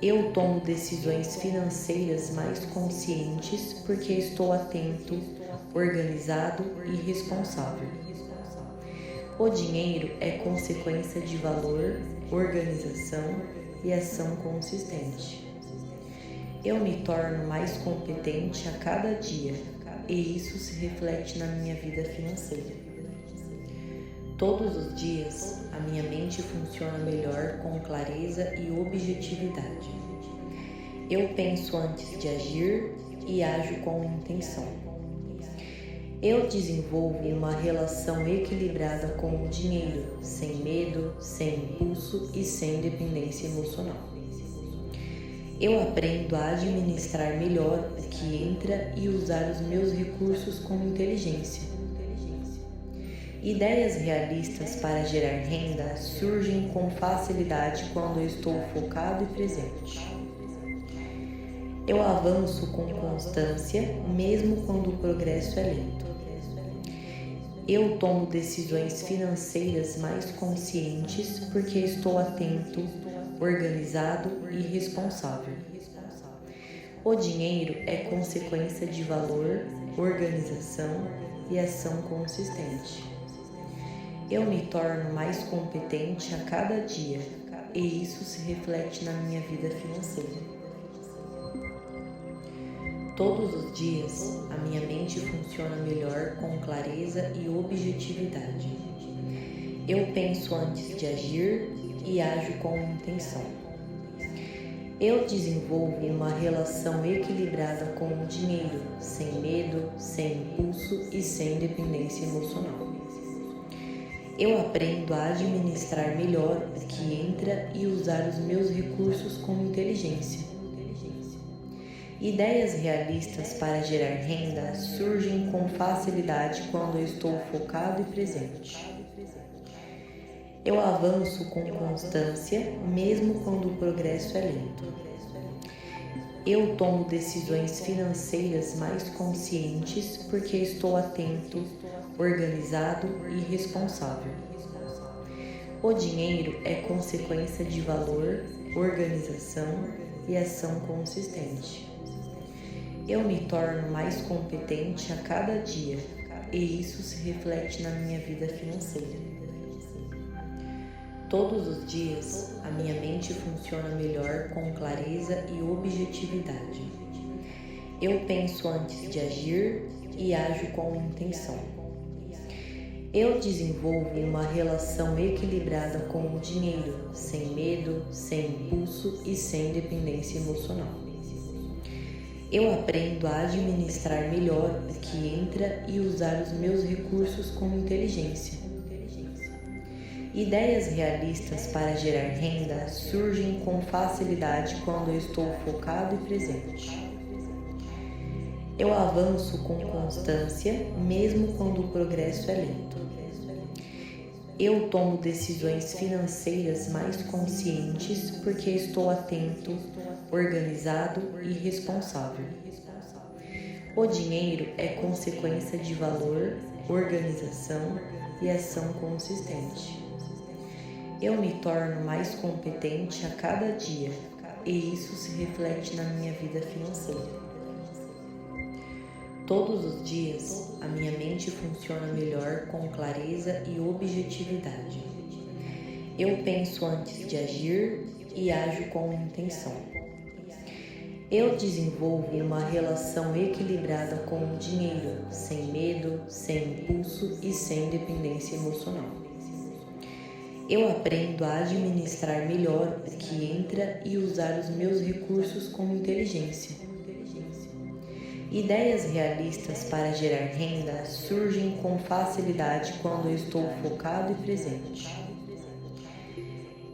Eu tomo decisões financeiras mais conscientes porque estou atento, organizado e responsável. O dinheiro é consequência de valor, organização e ação consistente. Eu me torno mais competente a cada dia e isso se reflete na minha vida financeira. Todos os dias, a minha mente funciona melhor com clareza e objetividade. Eu penso antes de agir e ajo com intenção. Eu desenvolvo uma relação equilibrada com o dinheiro, sem medo, sem impulso e sem dependência emocional. Eu aprendo a administrar melhor o que entra e usar os meus recursos com inteligência. Ideias realistas para gerar renda surgem com facilidade quando eu estou focado e presente. Eu avanço com constância, mesmo quando o progresso é lento. Eu tomo decisões financeiras mais conscientes porque estou atento, organizado e responsável. O dinheiro é consequência de valor, organização e ação consistente. Eu me torno mais competente a cada dia e isso se reflete na minha vida financeira. Todos os dias, a minha mente funciona melhor com clareza e objetividade. Eu penso antes de agir e ajo com intenção. Eu desenvolvo uma relação equilibrada com o dinheiro, sem medo, sem impulso e sem dependência emocional. Eu aprendo a administrar melhor o que entra e usar os meus recursos com inteligência. Ideias realistas para gerar renda surgem com facilidade quando eu estou focado e presente. Eu avanço com constância, mesmo quando o progresso é lento. Eu tomo decisões financeiras mais conscientes porque estou atento, organizado e responsável. O dinheiro é consequência de valor, organização e ação consistente. Eu me torno mais competente a cada dia e isso se reflete na minha vida financeira. Todos os dias, a minha mente funciona melhor com clareza e objetividade. Eu penso antes de agir e ajo com intenção. Eu desenvolvo uma relação equilibrada com o dinheiro, sem medo, sem impulso e sem dependência emocional. Eu aprendo a administrar melhor o que entra e usar os meus recursos com inteligência. Ideias realistas para gerar renda surgem com facilidade quando eu estou focado e presente. Eu avanço com constância, mesmo quando o progresso é lento. Eu tomo decisões financeiras mais conscientes porque estou atento, organizado e responsável. O dinheiro é consequência de valor, organização e ação consistente. Eu me torno mais competente a cada dia e isso se reflete na minha vida financeira. Todos os dias, a minha mente funciona melhor com clareza e objetividade. Eu penso antes de agir e ajo com intenção. Eu desenvolvo uma relação equilibrada com o dinheiro, sem medo, sem impulso e sem dependência emocional. Eu aprendo a administrar melhor o que entra e usar os meus recursos com inteligência. Ideias realistas para gerar renda surgem com facilidade quando eu estou focado e presente.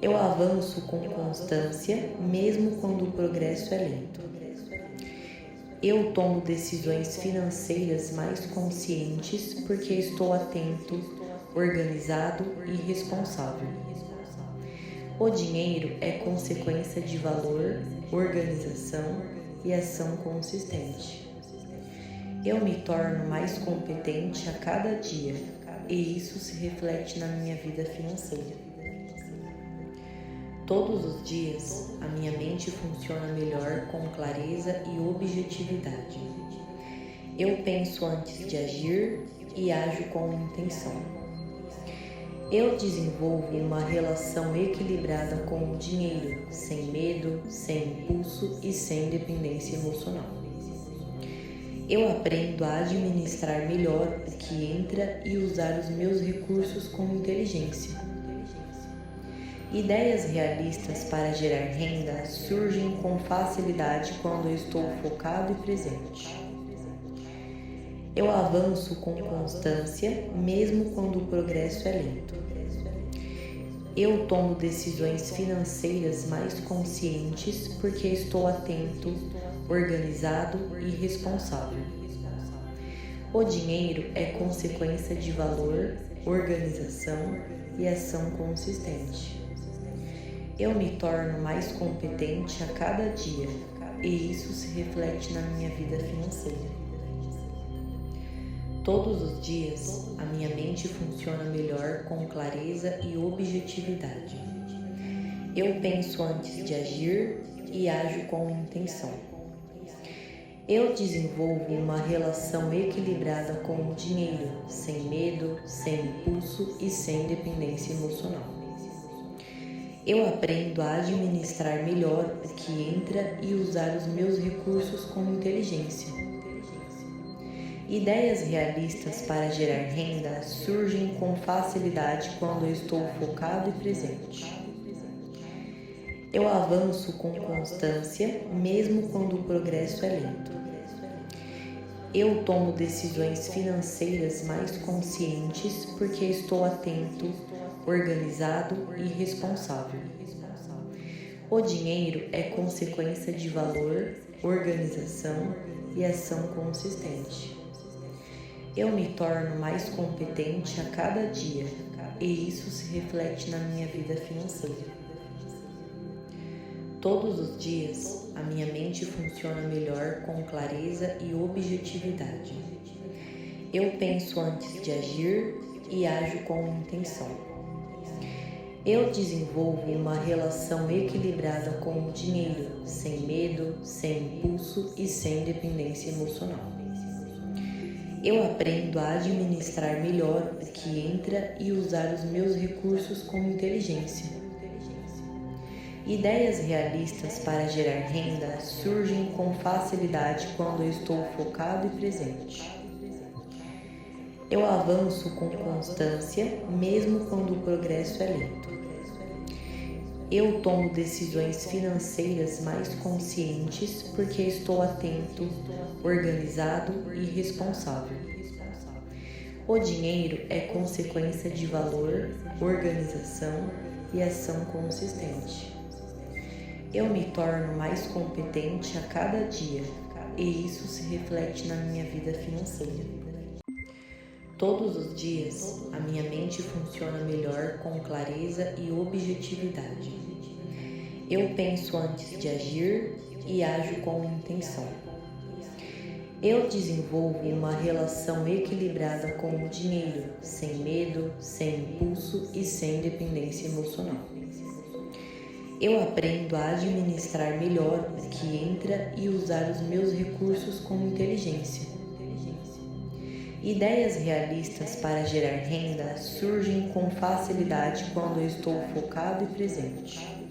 Eu avanço com constância, mesmo quando o progresso é lento. Eu tomo decisões financeiras mais conscientes porque estou atento, organizado e responsável. O dinheiro é consequência de valor, organização e ação consistente. Eu me torno mais competente a cada dia e isso se reflete na minha vida financeira. Todos os dias, a minha mente funciona melhor com clareza e objetividade. Eu penso antes de agir e ajo com intenção. Eu desenvolvo uma relação equilibrada com o dinheiro, sem medo, sem impulso e sem dependência emocional. Eu aprendo a administrar melhor o que entra e usar os meus recursos com inteligência. Ideias realistas para gerar renda surgem com facilidade quando eu estou focado e presente. Eu avanço com constância, mesmo quando o progresso é lento. Eu tomo decisões financeiras mais conscientes porque estou atento, organizado e responsável. O dinheiro é consequência de valor, organização e ação consistente. Eu me torno mais competente a cada dia e isso se reflete na minha vida financeira. Todos os dias, a minha mente funciona melhor com clareza e objetividade. Eu penso antes de agir e ajo com intenção. Eu desenvolvo uma relação equilibrada com o dinheiro, sem medo, sem impulso e sem dependência emocional. Eu aprendo a administrar melhor o que entra e usar os meus recursos com inteligência. Ideias realistas para gerar renda surgem com facilidade quando eu estou focado e presente. Eu avanço com constância, mesmo quando o progresso é lento. Eu tomo decisões financeiras mais conscientes porque estou atento, organizado e responsável. O dinheiro é consequência de valor, organização e ação consistente. Eu me torno mais competente a cada dia e isso se reflete na minha vida financeira. Todos os dias, a minha mente funciona melhor com clareza e objetividade. Eu penso antes de agir e ajo com intenção. Eu desenvolvo uma relação equilibrada com o dinheiro, sem medo, sem impulso e sem dependência emocional. Eu aprendo a administrar melhor o que entra e usar os meus recursos com inteligência. Ideias realistas para gerar renda surgem com facilidade quando eu estou focado e presente. Eu avanço com constância, mesmo quando o progresso é lento. Eu tomo decisões financeiras mais conscientes porque estou atento, organizado e responsável. O dinheiro é consequência de valor, organização e ação consistente. Eu me torno mais competente a cada dia e isso se reflete na minha vida financeira. Todos os dias, a minha mente funciona melhor com clareza e objetividade. Eu penso antes de agir e ajo com intenção. Eu desenvolvo uma relação equilibrada com o dinheiro, sem medo, sem impulso e sem dependência emocional. Eu aprendo a administrar melhor o que entra e usar os meus recursos com inteligência. Ideias realistas para gerar renda surgem com facilidade quando eu estou focado e presente.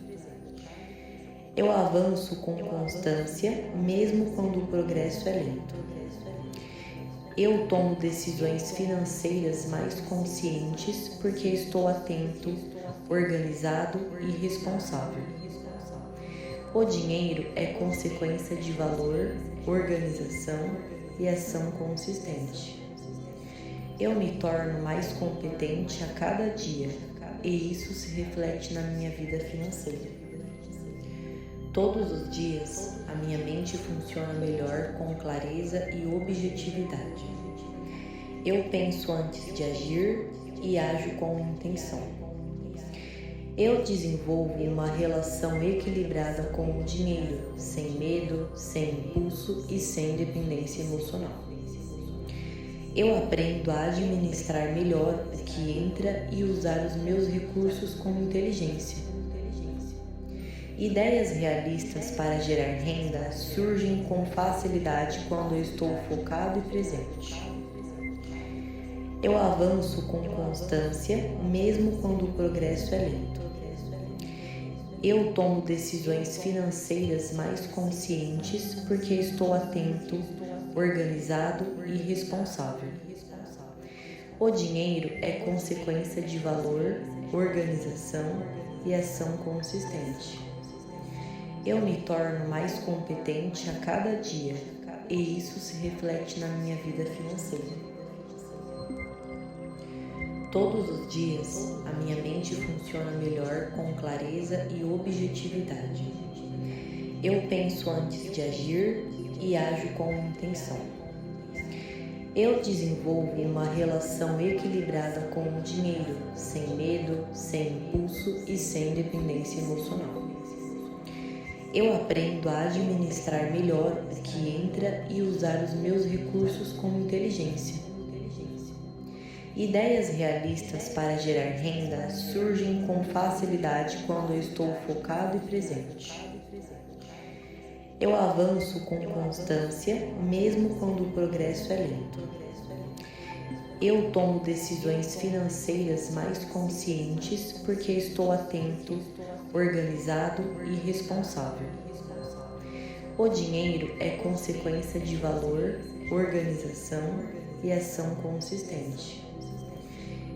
Eu avanço com constância, mesmo quando o progresso é lento. Eu tomo decisões financeiras mais conscientes porque estou atento, organizado e responsável. O dinheiro é consequência de valor, organização e ação consistente. Eu me torno mais competente a cada dia e isso se reflete na minha vida financeira. Todos os dias, a minha mente funciona melhor com clareza e objetividade. Eu penso antes de agir e ajo com intenção. Eu desenvolvo uma relação equilibrada com o dinheiro, sem medo, sem impulso e sem dependência emocional. Eu aprendo a administrar melhor o que entra e usar os meus recursos com inteligência. Ideias realistas para gerar renda surgem com facilidade quando eu estou focado e presente. Eu avanço com constância, mesmo quando o progresso é lento. Eu tomo decisões financeiras mais conscientes porque estou atento, organizado e responsável. O dinheiro é consequência de valor, organização e ação consistente. Eu me torno mais competente a cada dia e isso se reflete na minha vida financeira. Todos os dias, a minha mente funciona melhor com clareza e objetividade. Eu penso antes de agir e ajo com intenção. Eu desenvolvo uma relação equilibrada com o dinheiro, sem medo, sem impulso e sem dependência emocional. Eu aprendo a administrar melhor o que entra e usar os meus recursos com inteligência. Ideias realistas para gerar renda surgem com facilidade quando eu estou focado e presente. Eu avanço com constância, mesmo quando o progresso é lento. Eu tomo decisões financeiras mais conscientes porque estou atento, organizado e responsável. O dinheiro é consequência de valor, organização e ação consistente.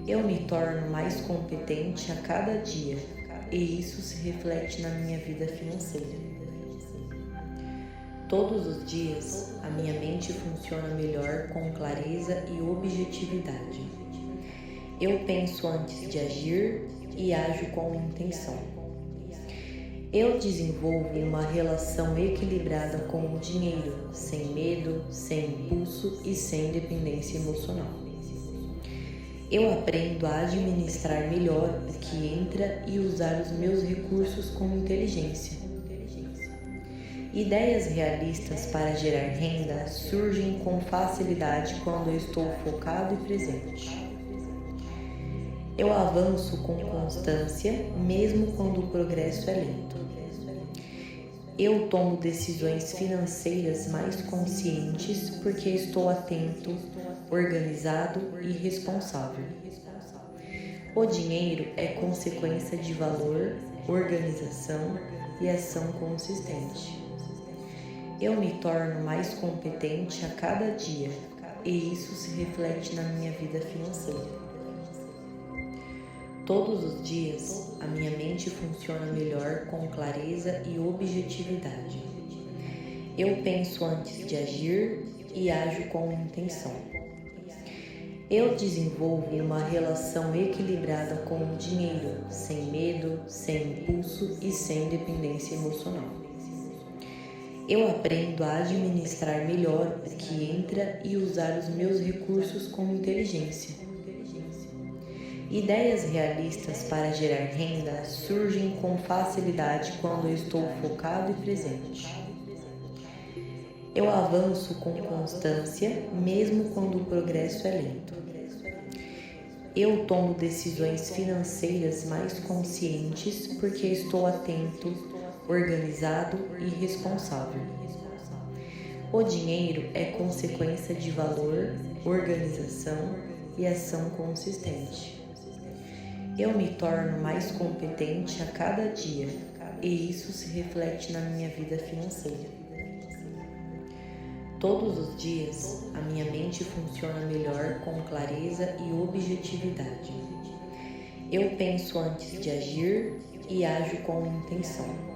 Eu me torno mais competente a cada dia e isso se reflete na minha vida financeira. Todos os dias, a minha mente funciona melhor com clareza e objetividade. Eu penso antes de agir e ajo com intenção. Eu desenvolvo uma relação equilibrada com o dinheiro, sem medo, sem impulso e sem dependência emocional. Eu aprendo a administrar melhor o que entra e usar os meus recursos com inteligência. Ideias realistas para gerar renda surgem com facilidade quando eu estou focado e presente. Eu avanço com constância, mesmo quando o progresso é lento. Eu tomo decisões financeiras mais conscientes porque estou atento, organizado e responsável. O dinheiro é consequência de valor, organização e ação consistente. Eu me torno mais competente a cada dia e isso se reflete na minha vida financeira. Todos os dias, a minha mente funciona melhor com clareza e objetividade. Eu penso antes de agir e ajo com intenção. Eu desenvolvo uma relação equilibrada com o dinheiro, sem medo, sem impulso e sem dependência emocional. Eu aprendo a administrar melhor o que entra e usar os meus recursos com inteligência. Ideias realistas para gerar renda surgem com facilidade quando eu estou focado e presente. Eu avanço com constância, mesmo quando o progresso é lento. Eu tomo decisões financeiras mais conscientes porque estou atento, organizado e responsável. O dinheiro é consequência de valor, organização e ação consistente. Eu me torno mais competente a cada dia e isso se reflete na minha vida financeira. Todos os dias, a minha mente funciona melhor com clareza e objetividade. Eu penso antes de agir e ajo com intenção.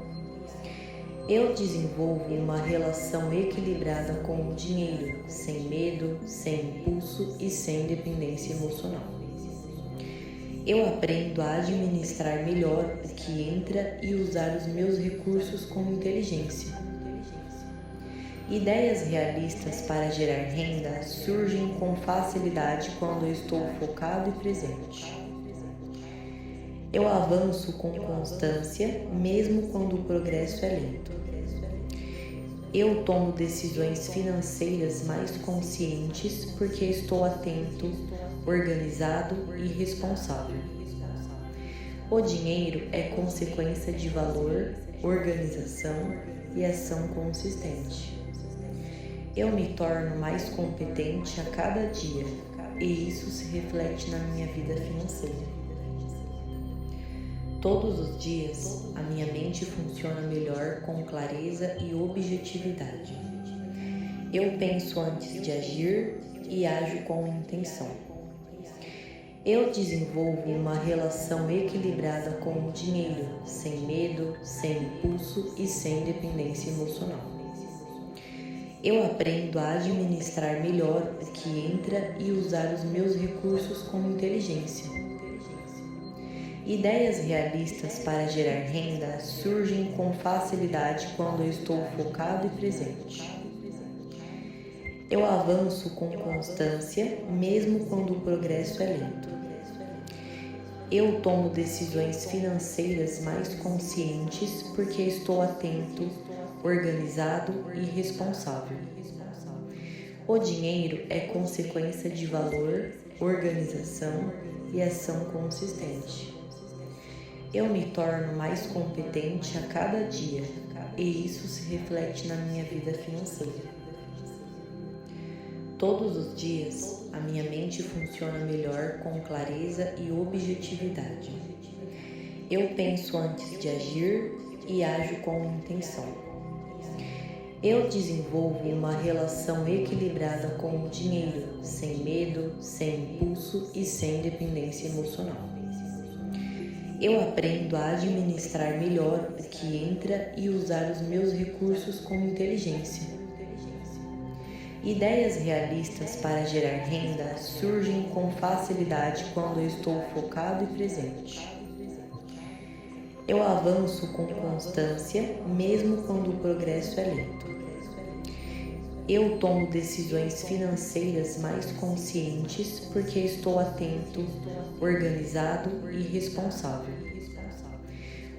Eu desenvolvo uma relação equilibrada com o dinheiro, sem medo, sem impulso e sem dependência emocional. Eu aprendo a administrar melhor o que entra e usar os meus recursos com inteligência. Ideias realistas para gerar renda surgem com facilidade quando eu estou focado e presente. Eu avanço com constância, mesmo quando o progresso é lento. Eu tomo decisões financeiras mais conscientes porque estou atento, organizado e responsável. O dinheiro é consequência de valor, organização e ação consistente. Eu me torno mais competente a cada dia e isso se reflete na minha vida financeira. Todos os dias, a minha mente funciona melhor com clareza e objetividade. Eu penso antes de agir e ajo com intenção. Eu desenvolvo uma relação equilibrada com o dinheiro, sem medo, sem impulso e sem dependência emocional. Eu aprendo a administrar melhor o que entra e usar os meus recursos com inteligência. Ideias realistas para gerar renda surgem com facilidade quando eu estou focado e presente. Eu avanço com constância, mesmo quando o progresso é lento. Eu tomo decisões financeiras mais conscientes porque estou atento, organizado e responsável. O dinheiro é consequência de valor, organização e ação consistente. Eu me torno mais competente a cada dia e isso se reflete na minha vida financeira. Todos os dias, a minha mente funciona melhor com clareza e objetividade. Eu penso antes de agir e ajo com intenção. Eu desenvolvo uma relação equilibrada com o dinheiro, sem medo, sem impulso e sem dependência emocional. Eu aprendo a administrar melhor o que entra e usar os meus recursos com inteligência. Ideias realistas para gerar renda surgem com facilidade quando eu estou focado e presente. Eu avanço com constância, mesmo quando o progresso é lento. Eu tomo decisões financeiras mais conscientes porque estou atento, organizado e responsável.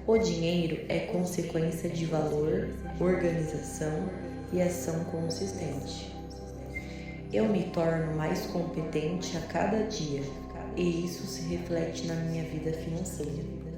O dinheiro é consequência de valor, organização e ação consistente. Eu me torno mais competente a cada dia e isso se reflete na minha vida financeira.